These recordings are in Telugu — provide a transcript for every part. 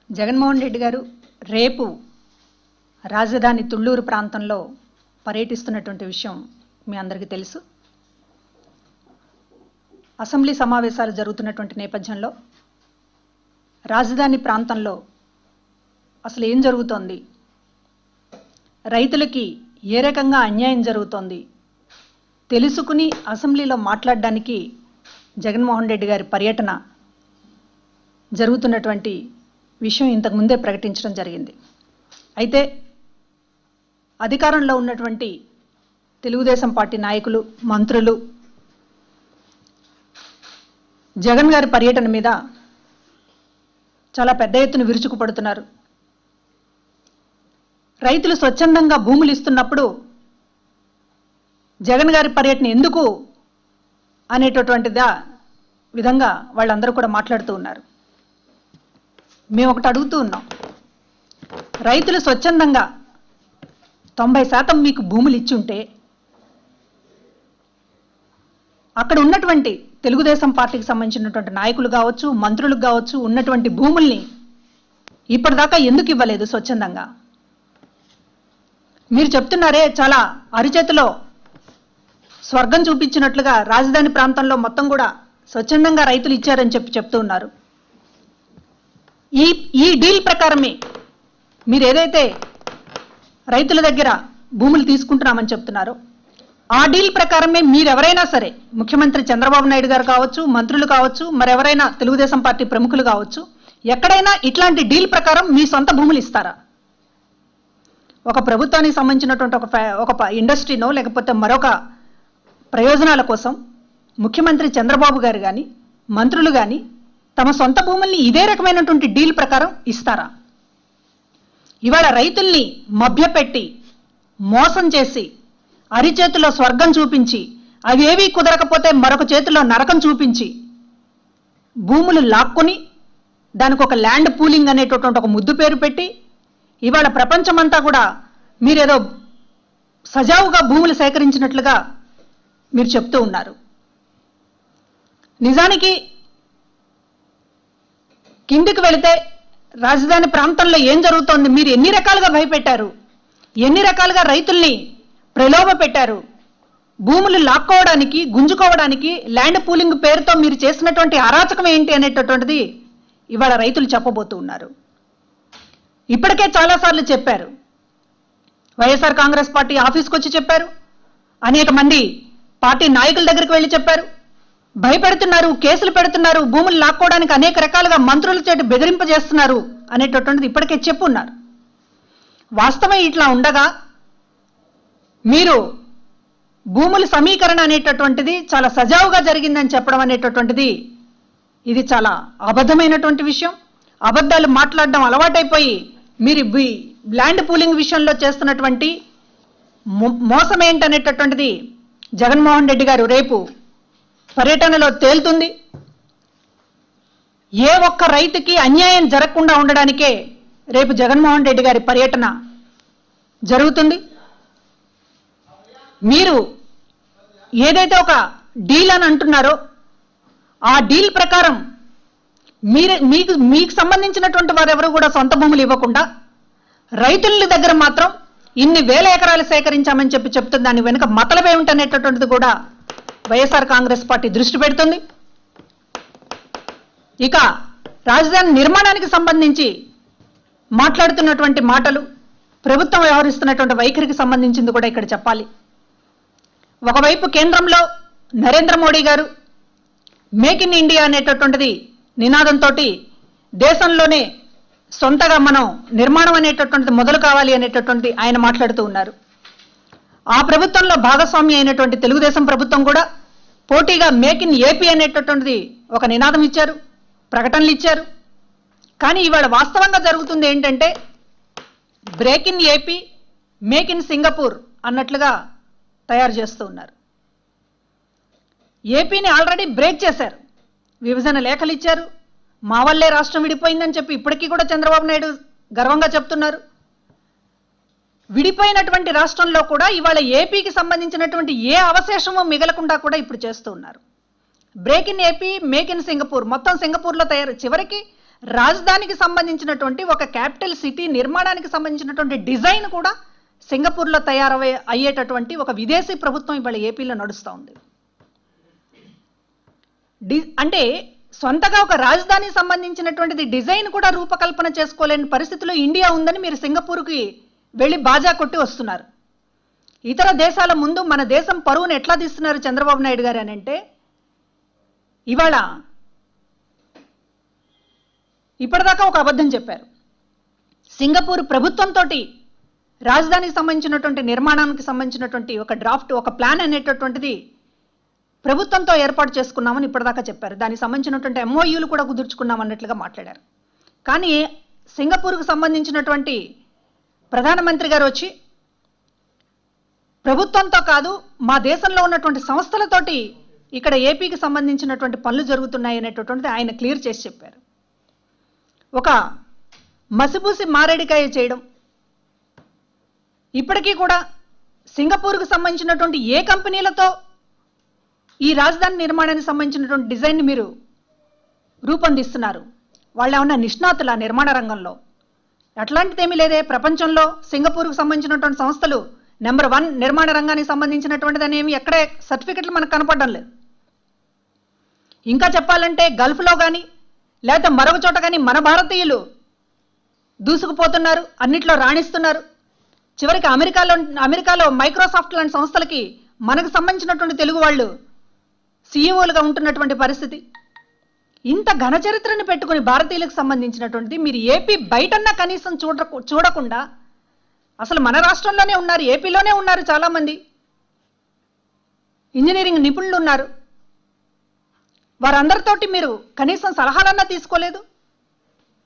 జగన్మోహన్ రెడ్డి గారు రేపు రాజధాని తుళ్ళూరు ప్రాంతంలో పర్యటిస్తున్నటువంటి విషయం మీ అందరికీ తెలుసు. అసెంబ్లీ సమావేశాలు జరుగుతున్నటువంటి నేపథ్యంలో రాజధాని ప్రాంతంలో అసలు ఏం జరుగుతోంది, రైతులకి ఏ రకంగా అన్యాయం జరుగుతోంది తెలుసుకుని అసెంబ్లీలో మాట్లాడడానికి జగన్మోహన్ రెడ్డి గారి పర్యటన జరుగుతున్నటువంటి విషయం ఇంతకుముందే ప్రకటించడం జరిగింది. అయితే అధికారంలో ఉన్నటువంటి తెలుగుదేశం పార్టీ నాయకులు, మంత్రులు జగన్ గారి పర్యటన మీద చాలా పెద్ద ఎత్తున విరుచుకుపడుతున్నారు. రైతులు స్వచ్ఛందంగా భూములు ఇస్తున్నప్పుడు జగన్ గారి పర్యటన ఎందుకు అనేటటువంటిదా విధంగా వాళ్ళందరూ కూడా మాట్లాడుతూ ఉన్నారు. మేము ఒకటి అడుగుతూ ఉన్నాం, రైతులు స్వచ్ఛందంగా 90% మీకు భూములు ఇచ్చుంటే అక్కడ ఉన్నటువంటి తెలుగుదేశం పార్టీకి సంబంధించినటువంటి నాయకులు కావచ్చు, మంత్రులకు కావచ్చు, ఉన్నటువంటి భూముల్ని ఇప్పటిదాకా ఎందుకు ఇవ్వలేదు స్వచ్ఛందంగా? మీరు చెప్తున్నారే చాలా అరిచేతిలో స్వర్గం చూపించినట్లుగా రాజధాని ప్రాంతంలో మొత్తం కూడా స్వచ్ఛందంగా రైతులు ఇచ్చారని చెప్తూ ఉన్నారు. ఈ డీల్ ప్రకారమే మీరు ఏదైతే రైతుల దగ్గర భూములు తీసుకుంటున్నామని చెప్తున్నారో ఆ డీల్ ప్రకారమే మీరెవరైనా సరే, ముఖ్యమంత్రి చంద్రబాబు నాయుడు గారు కావచ్చు, మంత్రులు కావచ్చు, మరెవరైనా తెలుగుదేశం పార్టీ ప్రముఖులు కావచ్చు, ఎక్కడైనా ఇట్లాంటి డీల్ ప్రకారం మీ సొంత భూములు ఇస్తారా? ఒక ప్రభుత్వానికి సంబంధించినటువంటి ఒక ఇండస్ట్రీనో లేకపోతే మరొక ప్రయోజనాల కోసం ముఖ్యమంత్రి చంద్రబాబు గారు కానీ, మంత్రులు కానీ తమ సొంత భూముల్ని ఇదే రకమైనటువంటి డీల్ ప్రకారం ఇస్తారా? ఇవాళ రైతుల్ని మభ్యపెట్టి మోసం చేసి అరిచేతిలో స్వర్గం చూపించి అవేవీ కుదరకపోతే మరొక చేతిలో నరకం చూపించి భూములు లాక్కుని దానికి ఒక ల్యాండ్ పూలింగ్ అనేటటువంటి ఒక ముద్దు పేరు పెట్టి ఇవాళ ప్రపంచమంతా కూడా మీరేదో సజావుగా భూములు సేకరించినట్లుగా మీరు చెప్తూ ఉన్నారు. నిజానికి కిందికి వెళితే రాజధాని ప్రాంతంలో ఏం జరుగుతోంది, మీరు ఎన్ని రకాలుగా భయపెట్టారు, ఎన్ని రకాలుగా రైతుల్ని ప్రలోభ పెట్టారు, భూములు లాక్కోవడానికి, గుంజుకోవడానికి ల్యాండ్ పూలింగ్ పేరుతో మీరు చేసినటువంటి అరాచకం ఏంటి అనేటటువంటిది ఇవాళ రైతులు చెప్పబోతూ ఉన్నారు. ఇప్పటికే చాలాసార్లు చెప్పారు, వైఎస్ఆర్ కాంగ్రెస్ పార్టీ ఆఫీస్కి వచ్చి చెప్పారు, అనేక మంది పార్టీ నాయకుల దగ్గరికి వెళ్ళి చెప్పారు, భయపెడుతున్నారు, కేసులు పెడుతున్నారు, భూములు లాక్కోవడానికి అనేక రకాలుగా మంత్రుల చేత బెదిరింపజేస్తున్నారు అనేటటువంటిది ఇప్పటికే చెప్పున్నారు. వాస్తవం ఇట్లా ఉండగా మీరు భూముల సమీకరణ అనేటటువంటిది చాలా సజావుగా జరిగిందని చెప్పడం అనేటటువంటిది ఇది చాలా అబద్ధమైనటువంటి విషయం. అబద్ధాలు మాట్లాడడం అలవాటైపోయి మీరు ల్యాండ్ పూలింగ్ విషయంలో చేస్తున్నటువంటి మోసం ఏంటనేటటువంటిది జగన్మోహన్ రెడ్డి గారు రేపు పర్యటనలో తేలుతుంది. ఏ ఒక్క రైతుకి అన్యాయం జరగకుండా ఉండడానికే రేపు జగన్మోహన్ రెడ్డి గారి పర్యటన జరుగుతుంది. మీరు ఏదైతే ఒక డీల్ అని అంటున్నారో ఆ డీల్ ప్రకారం మీకు సంబంధించినటువంటి వారెవరు కూడా సొంత భూములు ఇవ్వకుండా రైతుల దగ్గర మాత్రం ఇన్ని వేల ఎకరాలు సేకరించామని చెప్తుంది. దాని వెనుక మతలబే ఉంటనేటటువంటిది కూడా వైఎస్ఆర్ కాంగ్రెస్ పార్టీ దృష్టి పెడుతుంది. ఇక రాజధాని నిర్మాణానికి సంబంధించి మాట్లాడుతున్నటువంటి మాటలు, ప్రభుత్వం వ్యవహరిస్తున్నటువంటి వైఖరికి సంబంధించింది కూడా ఇక్కడ చెప్పాలి. ఒకవైపు కేంద్రంలో నరేంద్ర మోడీ గారు మేక్ ఇన్ ఇండియా అనేటటువంటిది నినాదంతో దేశంలోనే సొంతగా మనం నిర్మాణం అనేటటువంటిది మొదలు కావాలి అనేటటువంటిది ఆయన మాట్లాడుతూ ఉన్నారు. ఆ ప్రభుత్వంలో భాగస్వామి అయినటువంటి తెలుగుదేశం ప్రభుత్వం కూడా పోటీగా మేక్ ఇన్ ఏపీ అనేటటువంటిది ఒక నినాదం ఇచ్చారు, ప్రకటనలు ఇచ్చారు. కానీ ఇవాళ వాస్తవంగా జరుగుతుంది ఏంటంటే break in AP, make in Singapore అన్నట్లుగా తయారు చేస్తూ ఉన్నారు. ఏపీని ఆల్రెడీ బ్రేక్ చేశారు, విభజన లేఖలు ఇచ్చారు, మా వల్లే రాష్ట్రం విడిపోయిందని చెప్పి ఇప్పటికీ కూడా చంద్రబాబు నాయుడు గర్వంగా చెప్తున్నారు. విడిపోయినటువంటి రాష్ట్రంలో కూడా ఇవాళ ఏపీకి సంబంధించినటువంటి ఏ అవశేషమో మిగలకుండా కూడా ఇప్పుడు చేస్తూ ఉన్నారు. Break in AP, make in Singapore, మొత్తం సింగపూర్లో తయారు, చివరికి రాజధానికి సంబంధించినటువంటి ఒక క్యాపిటల్ సిటీ నిర్మాణానికి సంబంధించినటువంటి డిజైన్ కూడా సింగపూర్లో అయ్యేటటువంటి ఒక విదేశీ ప్రభుత్వం ఇవాళ ఏపీలో నడుస్తూ ఉంది. అంటే సొంతగా ఒక రాజధానికి సంబంధించినటువంటిది డిజైన్ కూడా రూపకల్పన చేసుకోలేని పరిస్థితిలో ఇండియా ఉందని మీరు సింగపూర్కి వెళ్ళి బాజా కొట్టి వస్తున్నారు. ఇతర దేశాల ముందు మన దేశం పరువును ఎట్లా తీస్తున్నారు చంద్రబాబు నాయుడు గారు అని అంటే, ఇవాళ ఇప్పటిదాకా ఒక అబద్ధం చెప్పారు. సింగపూర్ ప్రభుత్వంతో రాజధానికి సంబంధించినటువంటి నిర్మాణానికి సంబంధించినటువంటి ఒక డ్రాఫ్ట్, ఒక ప్లాన్ అనేటటువంటిది ప్రభుత్వంతో ఏర్పాటు చేసుకున్నామని ఇప్పటిదాకా చెప్పారు. దానికి సంబంధించినటువంటి ఎంఓయూలు కూడా కుదుర్చుకున్నాం అన్నట్లుగా మాట్లాడారు. కానీ సింగపూర్కు సంబంధించినటువంటి ప్రధానమంత్రి గారు వచ్చి ప్రభుత్వంతో కాదు, మా దేశంలో ఉన్నటువంటి సంస్థలతోటి ఇక్కడ ఏపీకి సంబంధించినటువంటి పనులు జరుగుతున్నాయి అనేటటువంటిది ఆయన క్లియర్ చేసి చెప్పారు. ఒక మసిపూసి మారేడికాయ చేయడం, ఇప్పటికీ కూడా సింగపూర్కు సంబంధించినటువంటి ఏ కంపెనీలతో ఈ రాజధాని నిర్మాణానికి సంబంధించినటువంటి డిజైన్ని మీరు రూపొందిస్తున్నారు? వాళ్ళు ఏమన్నా నిష్ణాతుల నిర్మాణ రంగంలో? అట్లాంటిది ఏమీ లేదే. ప్రపంచంలో సింగపూర్కు సంబంధించినటువంటి సంస్థలు నెంబర్ 1 నిర్మాణ రంగానికి సంబంధించినటువంటిది అనేవి ఎక్కడే సర్టిఫికెట్లు మనకు కనపడడం లేదు. ఇంకా చెప్పాలంటే గల్ఫ్లో కానీ లేకపోతే మరొక చోట కానీ మన భారతీయులు దూసుకుపోతున్నారు, అన్నిట్లో రాణిస్తున్నారు. చివరికి అమెరికాలో మైక్రోసాఫ్ట్ లాంటి సంస్థలకి మనకు సంబంధించినటువంటి తెలుగు వాళ్ళు సీఈఓలుగా ఉంటున్నటువంటి పరిస్థితి. ఇంత ఘన చరిత్రను పెట్టుకుని భారతీయులకు సంబంధించినటువంటిది మీరు ఏపీ బయటన్నా కనీసం చూడకుండా అసలు మన రాష్ట్రంలోనే ఉన్నారు, ఏపీలోనే ఉన్నారు చాలామంది ఇంజనీరింగ్ నిపుణులు ఉన్నారు. వారందరితోటి మీరు కనీసం సలహాలన్నా తీసుకోలేదు.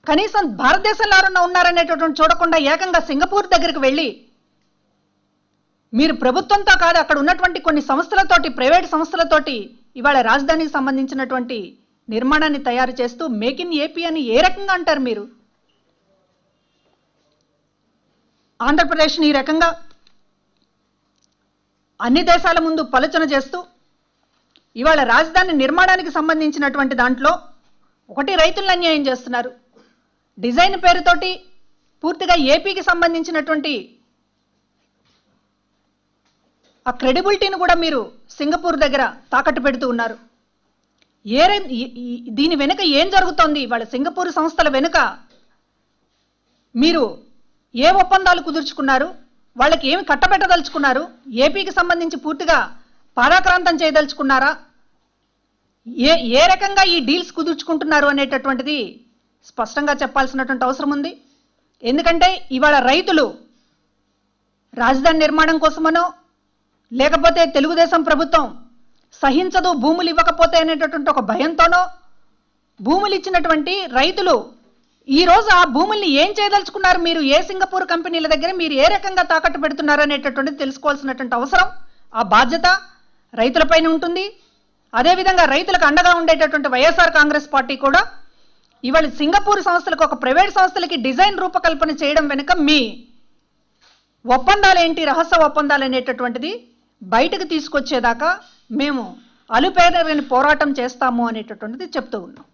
కనీసం భారతదేశంలో ఎవరన్నా ఉన్నారనేటటువంటి చూడకుండా ఏకంగా సింగపూర్ దగ్గరికి వెళ్ళి మీరు ప్రభుత్వంతో కాదు, అక్కడ ఉన్నటువంటి కొన్ని సంస్థలతోటి, ప్రైవేట్ సంస్థలతోటి ఇవాళ రాజధానికి సంబంధించినటువంటి నిర్మాణాన్ని తయారు చేస్తూ మేక్ ఇన్ ఏపీ అని ఏ రకంగా అంటారు మీరు? ఆంధ్రప్రదేశ్ని ఈ రకంగా అన్ని దేశాల ముందు పలుచన చేస్తూ ఇవాళ రాజధాని నిర్మాణానికి సంబంధించినటువంటి దాంట్లో ఒకటి రైతులను అన్యాయం చేస్తున్నారు. డిజైన్ పేరుతోటి పూర్తిగా ఏపీకి సంబంధించినటువంటి ఆ క్రెడిబిలిటీని కూడా మీరు సింగపూర్ దగ్గర తాకట్టు పెడుతూ ఉన్నారు. దీని వెనుక ఏం జరుగుతోంది? వాళ్ళ సింగపూర్ సంస్థల వెనుక మీరు ఏ ఒప్పందాలు కుదుర్చుకున్నారు? వాళ్ళకి ఏమి కట్టబెట్టదలుచుకున్నారు? ఏపీకి సంబంధించి పూర్తిగా పాదాక్రాంతం చేయదలుచుకున్నారా? ఏ రకంగా ఈ డీల్స్ కుదుర్చుకుంటున్నారు అనేటటువంటిది స్పష్టంగా చెప్పాల్సినటువంటి అవసరం ఉంది. ఎందుకంటే ఇవాళ రైతులు రాజధాని నిర్మాణం కోసమనో లేకపోతే తెలుగుదేశం ప్రభుత్వం సహించదు భూములు ఇవ్వకపోతే అనేటటువంటి ఒక భయంతోనో భూములు ఇచ్చినటువంటి రైతులు ఈరోజు ఆ భూముల్ని ఏం చేయదలుచుకున్నారు? మీరు ఏ సింగపూర్ కంపెనీల దగ్గర మీరు ఏ రకంగా తాకట్టు పెడుతున్నారు అనేటటువంటిది తెలుసుకోవాల్సినటువంటి అవసరం, ఆ బాధ్యత రైతులపైన ఉంటుంది. అదేవిధంగా రైతులకు అండగా ఉండేటటువంటి వైఎస్ఆర్ కాంగ్రెస్ పార్టీ కూడా ఇవాళ సింగపూర్ సంస్థలకు, ఒక ప్రైవేట్ సంస్థలకి డిజైన్ రూపకల్పన చేయడం వెనుక మీ ఒప్పందాలు ఏంటి, రహస్య ఒప్పందాలు అనేటటువంటిది బయటకు తీసుకొచ్చేదాకా మేము అలుపేరని పోరాటం చేస్తాము అనేటటువంటిది చెప్తూ ఉన్నాం.